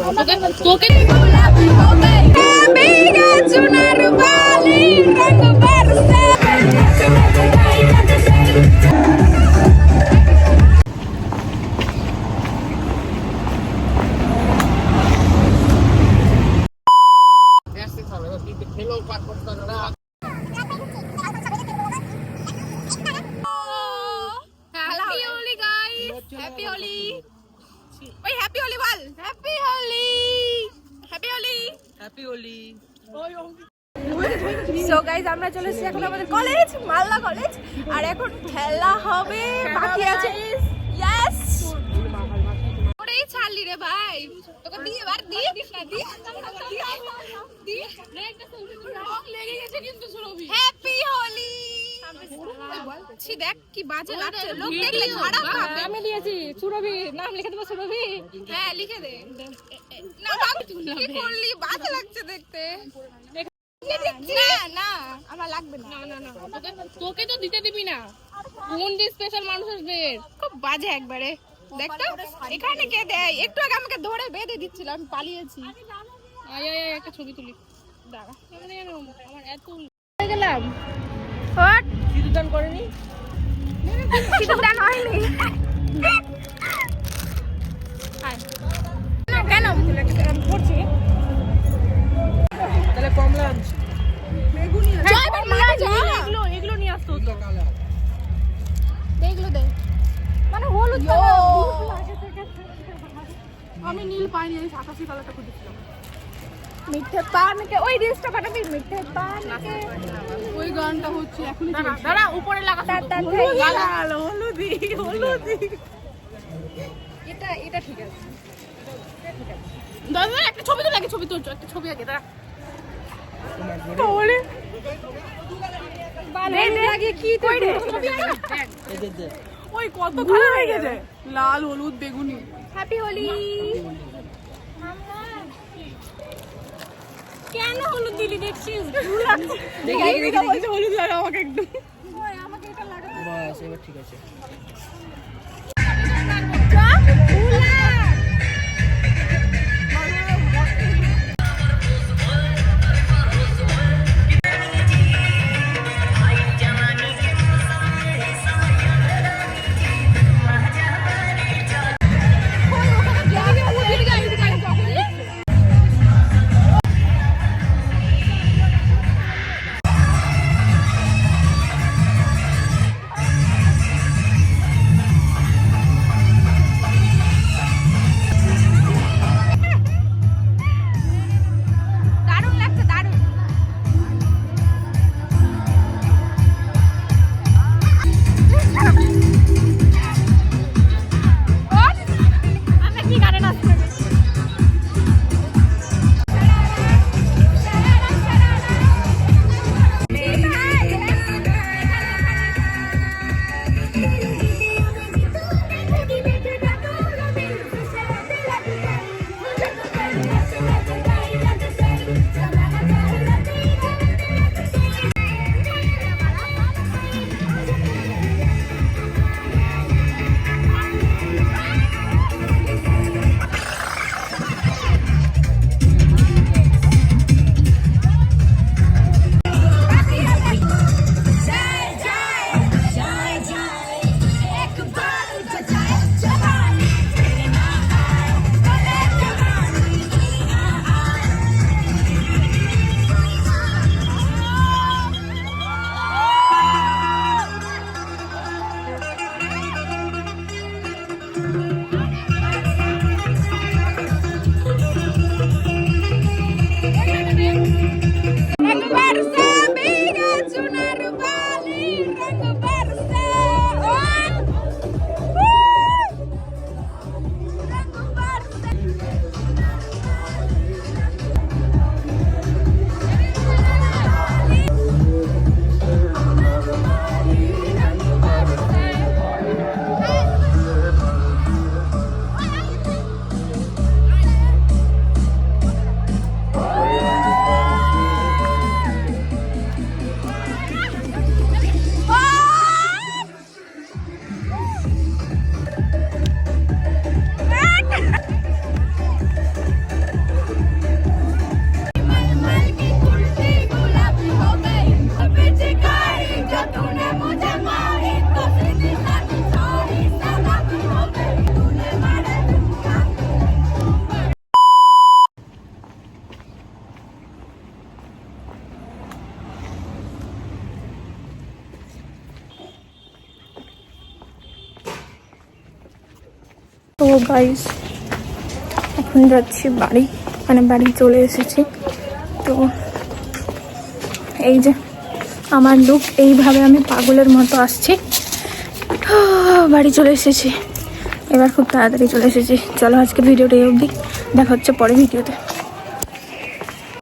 তোকে हैप्पी होली भाई हैप्पी होली बोल happy Holi happy Holi happy Holi. So guys আমরা চলে এসেছি এখন আমাদের কলেজ মালদা কলেজ আর এখন খেলা হবে বাকি আছে ইয়েস ওরেই ছাড়লি রে ভাই তোকে দিয়ে বার দিয়ে দিস না দিয়ে দিয়ে একটা সেলফি রং লেগে গেছে কিন্তু সুরভি হ্যাপি হোলি ছি দেখ কি বাজে লাগছে লোক দেখলে খারাপ ভাবে আমি দিয়েছি সুরভি নাম লিখে দেবো সুরভি হ্যাঁ লিখে দে না কি করলি বাজে লাগছে দেখতে না না আমার লাগবে না না না তোকে তো দিতে দিবি না কোন স্পেশাল মানুষদের খুব বাজে একবারে দেখ তো এখানে কে দেয় একটু আগে আমাকে ধরে বেঁধে দিচ্ছিল আমি পালিয়েছি আয় আয় আয়, একটা ছবি তুলি দাঁড়া আমার এত হয়ে গেলাম হট কিছু দান করেনি কিছু দান হয়নি কেন করছি তাহলে কমলা আনছি এগুলো নিয়ে আসতো দেখলো দে মানে হলুদ আমি নীল পাইনি আমি আকাশি কালারটা খুঁজেছিলাম মিঠে পান কে ওই রিলসটা পাঠাবি মিঠে পান কে ওই গানটা হচ্ছে এখনই দাঁড়া উপরে লাগা হলুদি এটা ঠিক আছে দাদা একটা ছবি তো লাগে ছবি তো একটা ছবি আগে দাঁড়া তাহলে লাগে কি তুই ওই কত কালার হয়ে গেছে লাল হলুদ বেগুনি হ্যাপি হোলি কেন হলুদ দিলি দেখছিস হলুদ লাগা আমাকে একদম আমাকে এটা লাগা বাস এবার ঠিক আছে। তো গাইস এখন যাচ্ছি বাড়ি, মানে বাড়ি চলে এসেছি। তো এই যে আমার লুক, এইভাবে আমি পাগলের মতো আসছি। বাড়ি চলে এসেছি, এবার খুব তাড়াতাড়ি চলে এসেছি। চলো আজকের ভিডিওটা এই অবধি, দেখা হচ্ছে পরে ভিডিওতে।